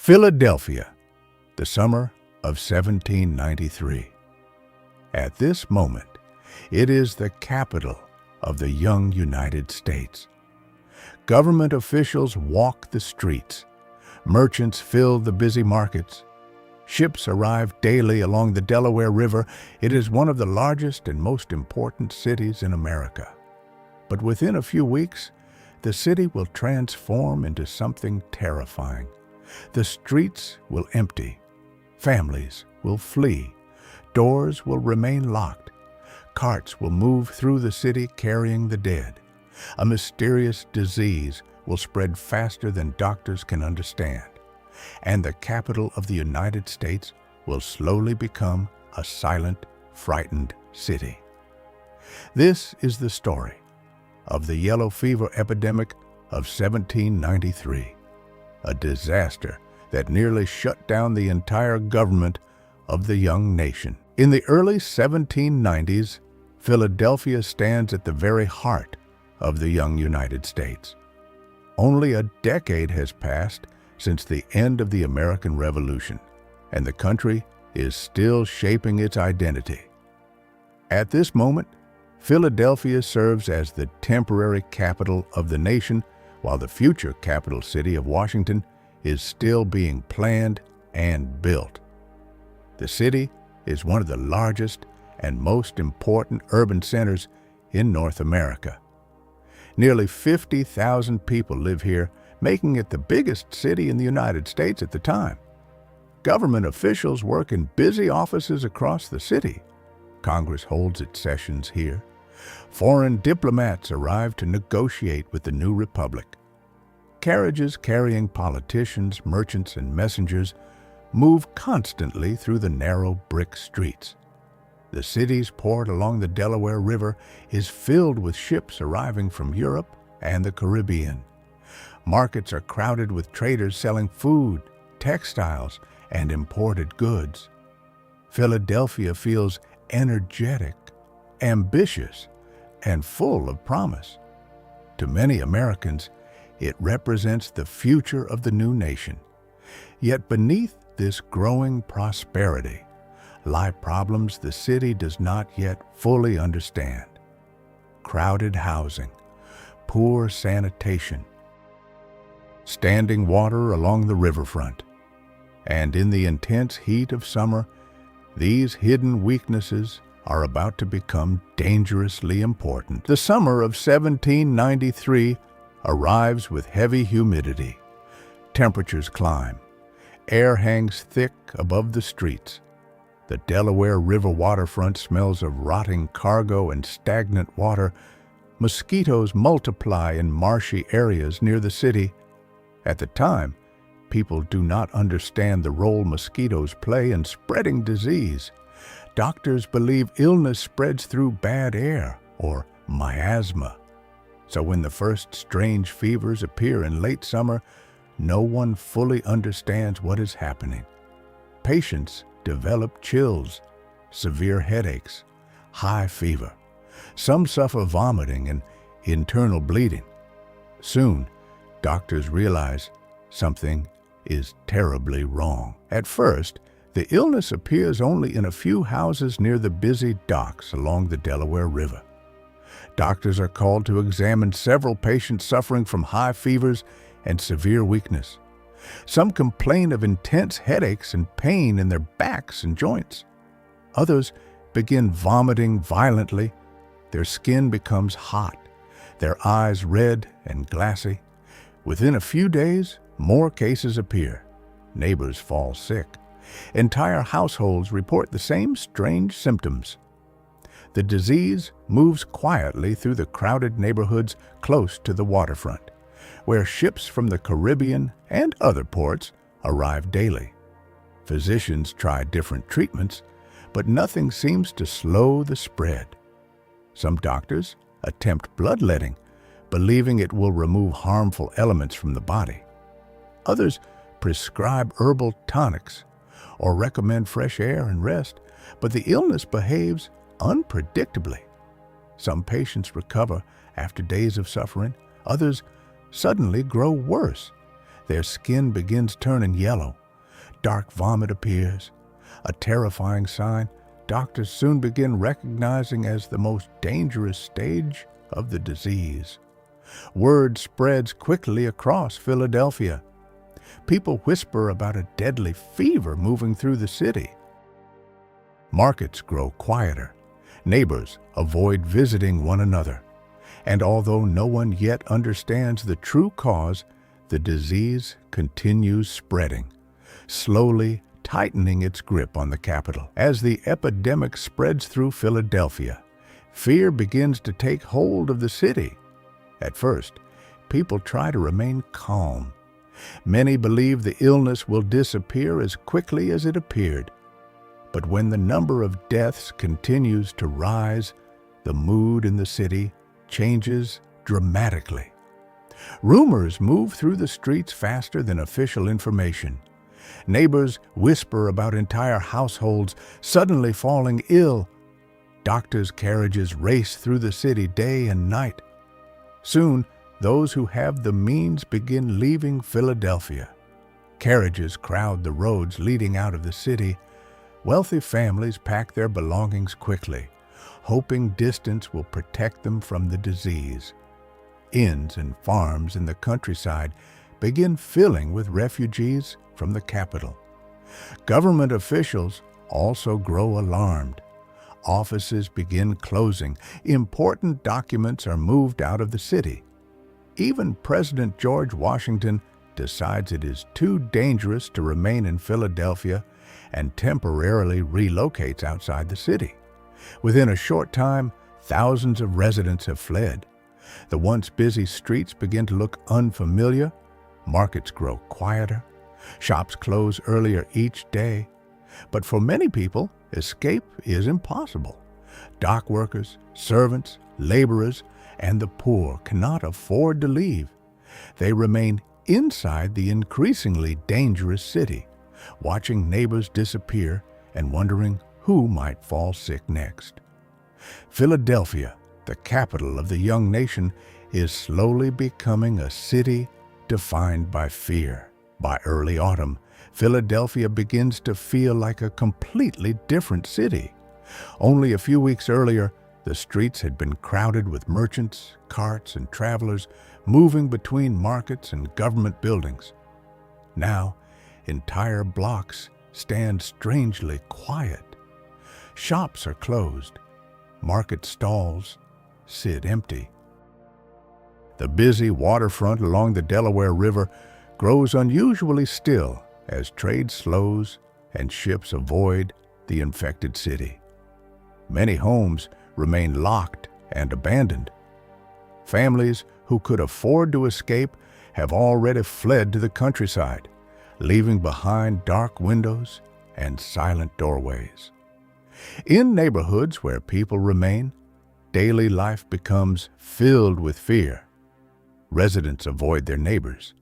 Philadelphia, the summer of 1793. At this moment, it is the capital of the young United States. Government officials walk the streets. Merchants fill the busy markets. Ships arrive daily along the Delaware River. It is one of the largest and most important cities in America. But within a few weeks, the city will transform into something terrifying. The streets will empty. Families will flee. Doors will remain locked. Carts will move through the city carrying the dead. A mysterious disease will spread faster than doctors can understand. And the capital of the United States will slowly become a silent, frightened city. This is the story of the yellow fever epidemic of 1793, a disaster that nearly shut down the entire government of the young nation. In the early 1790s, Philadelphia stands at the very heart of the young United States. Only a decade has passed since the end of the American Revolution, and the country is still shaping its identity. At this moment, Philadelphia serves as the temporary capital of the nation, while the future capital city of Washington is still being planned and built. The city is one of the largest and most important urban centers in North America. Nearly 50,000 people live here, making it the biggest city in the United States at the time. Government officials work in busy offices across the city. Congress holds its sessions here. Foreign diplomats arrive to negotiate with the new republic. Carriages carrying politicians, merchants, and messengers move constantly through the narrow brick streets. The city's port along the Delaware River is filled with ships arriving from Europe and the Caribbean. Markets are crowded with traders selling food, textiles, and imported goods. Philadelphia feels energetic, ambitious, and full of promise. To many Americans, it represents the future of the new nation. Yet beneath this growing prosperity lie problems the city does not yet fully understand. Crowded housing, poor sanitation, standing water along the riverfront. And in the intense heat of summer, these hidden weaknesses are about to become dangerously important. The summer of 1793 arrives with heavy humidity. Temperatures climb. Air hangs thick above the streets. The Delaware River waterfront smells of rotting cargo and stagnant water. Mosquitoes multiply in marshy areas near the city. At the time, people do not understand the role mosquitoes play in spreading disease. Doctors believe illness spreads through bad air, or miasma. So when the first strange fevers appear in late summer, no one fully understands what is happening. Patients develop chills, severe headaches, high fever. Some suffer vomiting and internal bleeding. Soon, doctors realize something is terribly wrong. At first, the illness appears only in a few houses near the busy docks along the Delaware River. Doctors are called to examine several patients suffering from high fevers and severe weakness. Some complain of intense headaches and pain in their backs and joints. Others begin vomiting violently. Their skin becomes hot, their eyes red and glassy. Within a few days, more cases appear. Neighbors fall sick. Entire households report the same strange symptoms. The disease moves quietly through the crowded neighborhoods close to the waterfront, where ships from the Caribbean and other ports arrive daily. Physicians try different treatments, but nothing seems to slow the spread. Some doctors attempt bloodletting, believing it will remove harmful elements from the body. Others prescribe herbal tonics or recommend fresh air and rest, but the illness behaves unpredictably. Some patients recover after days of suffering. Others suddenly grow worse. Their skin begins turning yellow. Dark vomit appears, a terrifying sign doctors soon begin recognizing as the most dangerous stage of the disease. Word spreads quickly across Philadelphia. People whisper about a deadly fever moving through the city. Markets grow quieter. Neighbors avoid visiting one another. And although no one yet understands the true cause, the disease continues spreading, slowly tightening its grip on the capital. As the epidemic spreads through Philadelphia, fear begins to take hold of the city. At first, people try to remain calm. Many believe the illness will disappear as quickly as it appeared. But when the number of deaths continues to rise, the mood in the city changes dramatically. Rumors move through the streets faster than official information. Neighbors whisper about entire households suddenly falling ill. Doctors' carriages race through the city day and night. Soon, those who have the means begin leaving Philadelphia. Carriages crowd the roads leading out of the city. Wealthy families pack their belongings quickly, hoping distance will protect them from the disease. Inns and farms in the countryside begin filling with refugees from the capital. Government officials also grow alarmed. Offices begin closing. Important documents are moved out of the city. Even President George Washington decides it is too dangerous to remain in Philadelphia and temporarily relocates outside the city. Within a short time, thousands of residents have fled. The once busy streets begin to look unfamiliar. Markets grow quieter. Shops close earlier each day. But for many people, escape is impossible. Dock workers, servants, laborers, and the poor cannot afford to leave. They remain inside the increasingly dangerous city, watching neighbors disappear and wondering who might fall sick next. Philadelphia, the capital of the young nation, is slowly becoming a city defined by fear. By early autumn, Philadelphia begins to feel like a completely different city. Only a few weeks earlier, the streets had been crowded with merchants, carts, and travelers moving between markets and government buildings. Now, entire blocks stand strangely quiet. Shops are closed. Market stalls sit empty. The busy waterfront along the Delaware River grows unusually still as trade slows and ships avoid the infected city. Many homes remain locked and abandoned. Families who could afford to escape have already fled to the countryside, leaving behind dark windows and silent doorways. In neighborhoods where people remain, daily life becomes filled with fear. Residents avoid their neighbors.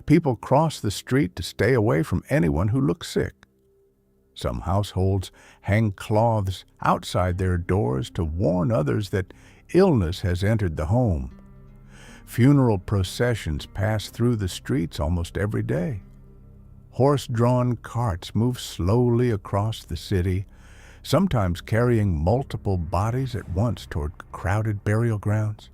People cross the street to stay away from anyone who looks sick. Some households hang cloths outside their doors to warn others that illness has entered the home. Funeral processions pass through the streets almost every day. Horse-drawn carts move slowly across the city, sometimes carrying multiple bodies at once toward crowded burial grounds.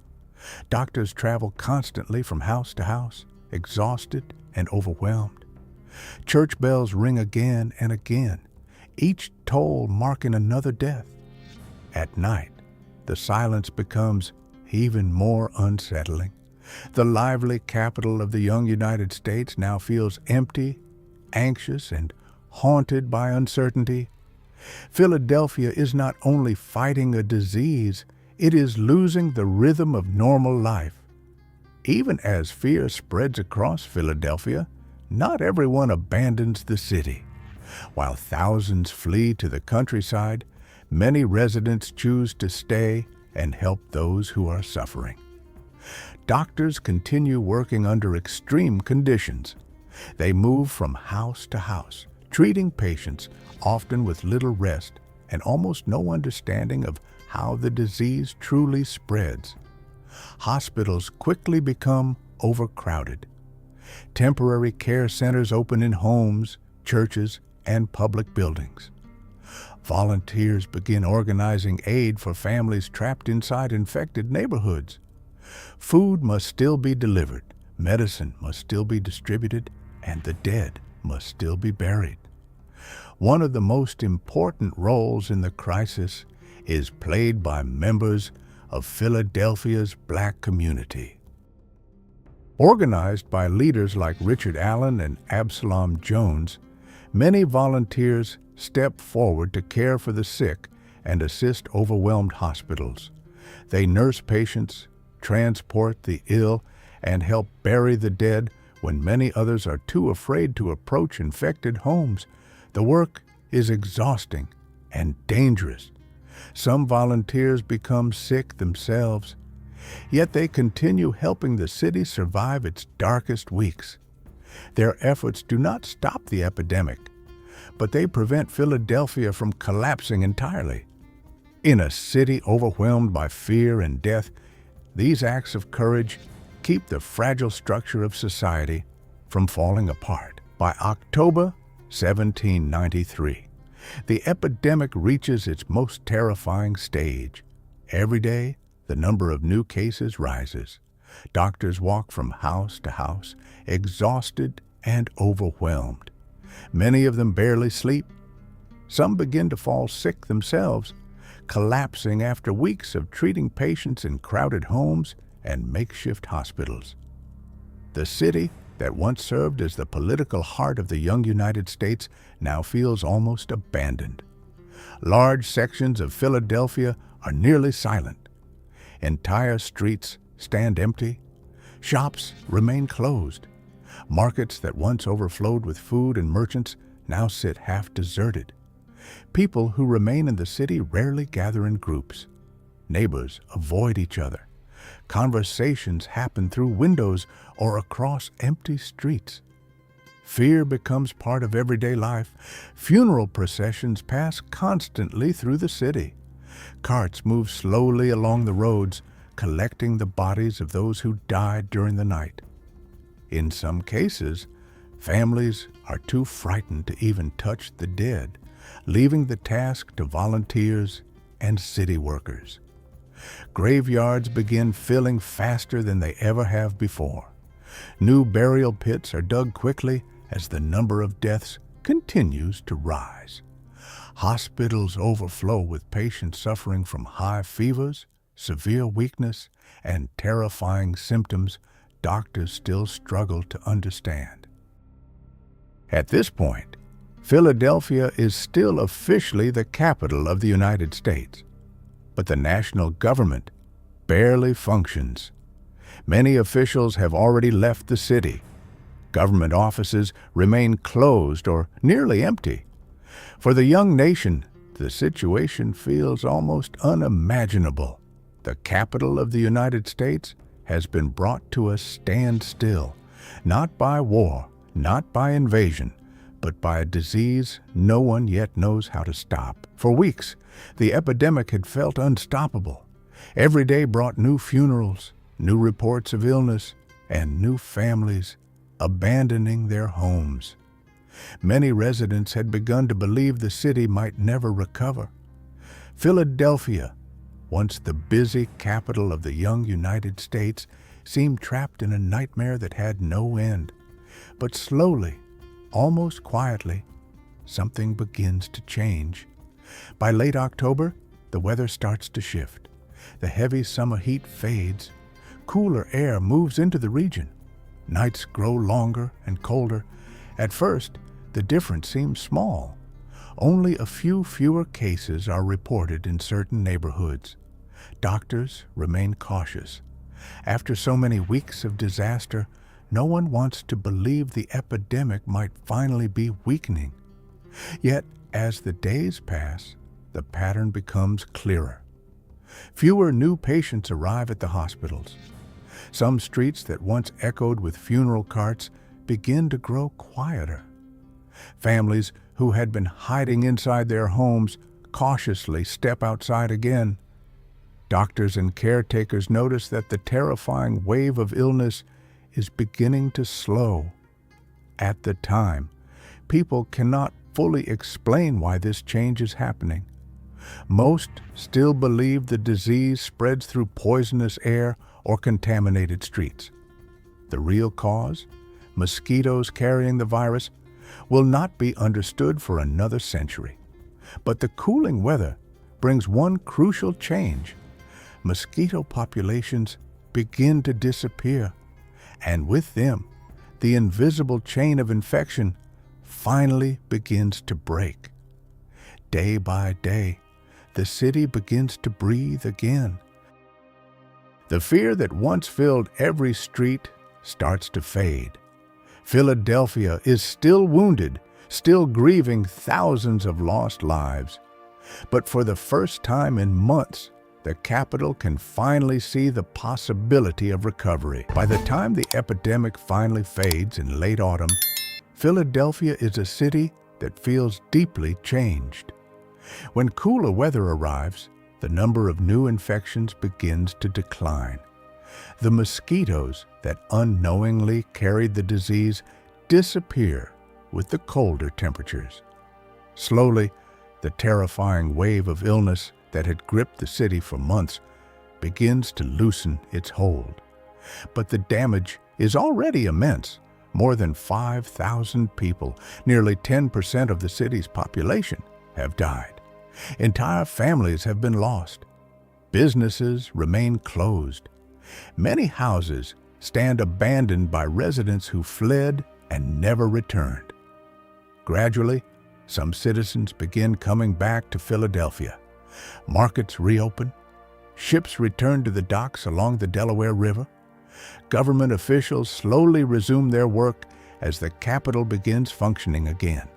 Doctors travel constantly from house to house, exhausted and overwhelmed. Church bells ring again and again, each toll marking another death. At night, the silence becomes even more unsettling. The lively capital of the young United States now feels empty, anxious, and haunted by uncertainty. Philadelphia is not only fighting a disease, it is losing the rhythm of normal life. Even as fear spreads across Philadelphia, not everyone abandons the city. While thousands flee to the countryside, many residents choose to stay and help those who are suffering. Doctors continue working under extreme conditions. They move from house to house, treating patients, often with little rest and almost no understanding of how the disease truly spreads. Hospitals quickly become overcrowded. Temporary care centers open in homes, churches, and public buildings. Volunteers begin organizing aid for families trapped inside infected neighborhoods. Food must still be delivered, medicine must still be distributed, and the dead must still be buried. One of the most important roles in the crisis is played by members of Philadelphia's Black community. Organized by leaders like Richard Allen and Absalom Jones, many volunteers step forward to care for the sick and assist overwhelmed hospitals. They nurse patients, transport the ill, and help bury the dead when many others are too afraid to approach infected homes. The work is exhausting and dangerous. Some volunteers become sick themselves, yet they continue helping the city survive its darkest weeks. Their efforts do not stop the epidemic, but they prevent Philadelphia from collapsing entirely. In a city overwhelmed by fear and death, these acts of courage keep the fragile structure of society from falling apart. By October 1793, the epidemic reaches its most terrifying stage. Every day, the number of new cases rises. Doctors walk from house to house, exhausted and overwhelmed. Many of them barely sleep. Some begin to fall sick themselves, collapsing after weeks of treating patients in crowded homes and makeshift hospitals. The city that once served as the political heart of the young United States now feels almost abandoned. Large sections of Philadelphia are nearly silent. Entire streets stand empty. Shops remain closed. Markets that once overflowed with food and merchants now sit half deserted. People who remain in the city rarely gather in groups. Neighbors avoid each other. Conversations happen through windows or across empty streets. Fear becomes part of everyday life. Funeral processions pass constantly through the city. Carts move slowly along the roads, collecting the bodies of those who died during the night. In some cases, families are too frightened to even touch the dead, leaving the task to volunteers and city workers. Graveyards begin filling faster than they ever have before. New burial pits are dug quickly as the number of deaths continues to rise. Hospitals overflow with patients suffering from high fevers, severe weakness, and terrifying symptoms doctors still struggle to understand. At this point, Philadelphia is still officially the capital of the United States, but the national government barely functions. Many officials have already left the city. Government offices remain closed or nearly empty. For the young nation, the situation feels almost unimaginable. The capital of the United States has been brought to a standstill, not by war, not by invasion, but by a disease no one yet knows how to stop. For weeks, the epidemic had felt unstoppable. Every day brought new funerals, new reports of illness, and new families abandoning their homes. Many residents had begun to believe the city might never recover. Philadelphia, once the busy capital of the young United States, seemed trapped in a nightmare that had no end. But slowly, almost quietly, something begins to change. By late October, the weather starts to shift. The heavy summer heat fades. Cooler air moves into the region. Nights grow longer and colder. At first, the difference seems small. Only a few fewer cases are reported in certain neighborhoods. Doctors remain cautious. After so many weeks of disaster, no one wants to believe the epidemic might finally be weakening. Yet, as the days pass, the pattern becomes clearer. Fewer new patients arrive at the hospitals. Some streets that once echoed with funeral carts begin to grow quieter. Families who had been hiding inside their homes cautiously step outside again. Doctors and caretakers notice that the terrifying wave of illness is beginning to slow. At the time, people cannot fully explain why this change is happening. Most still believe the disease spreads through poisonous air or contaminated streets. The real cause, mosquitoes carrying the virus, will not be understood for another century. But the cooling weather brings one crucial change. Mosquito populations begin to disappear, and with them, the invisible chain of infection finally begins to break. Day by day, the city begins to breathe again. The fear that once filled every street starts to fade. Philadelphia is still wounded, still grieving thousands of lost lives. But for the first time in months, the capital can finally see the possibility of recovery. By the time the epidemic finally fades in late autumn, Philadelphia is a city that feels deeply changed. When cooler weather arrives, the number of new infections begins to decline. The mosquitoes that unknowingly carried the disease disappear with the colder temperatures. Slowly, the terrifying wave of illness that had gripped the city for months begins to loosen its hold. But the damage is already immense. More than 5,000 people, nearly 10% of the city's population, have died. Entire families have been lost. Businesses remain closed. Many houses stand abandoned by residents who fled and never returned. Gradually, some citizens begin coming back to Philadelphia. Markets reopen. Ships return to the docks along the Delaware River. Government officials slowly resume their work as the capital begins functioning again.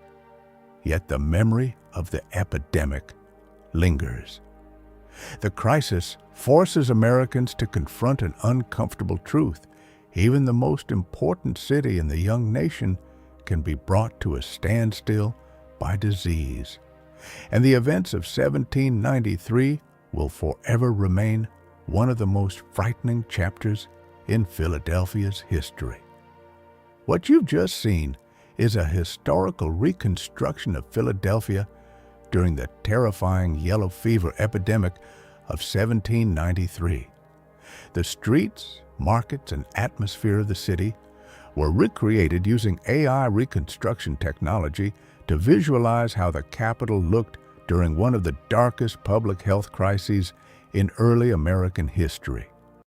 Yet the memory of the epidemic lingers. The crisis forces Americans to confront an uncomfortable truth. Even the most important city in the young nation can be brought to a standstill by disease. And the events of 1793 will forever remain one of the most frightening chapters in Philadelphia's history. What you've just seen is a historical reconstruction of Philadelphia during the terrifying yellow fever epidemic of 1793. The streets, markets, and atmosphere of the city were recreated using AI reconstruction technology to visualize how the capital looked during one of the darkest public health crises in early American history.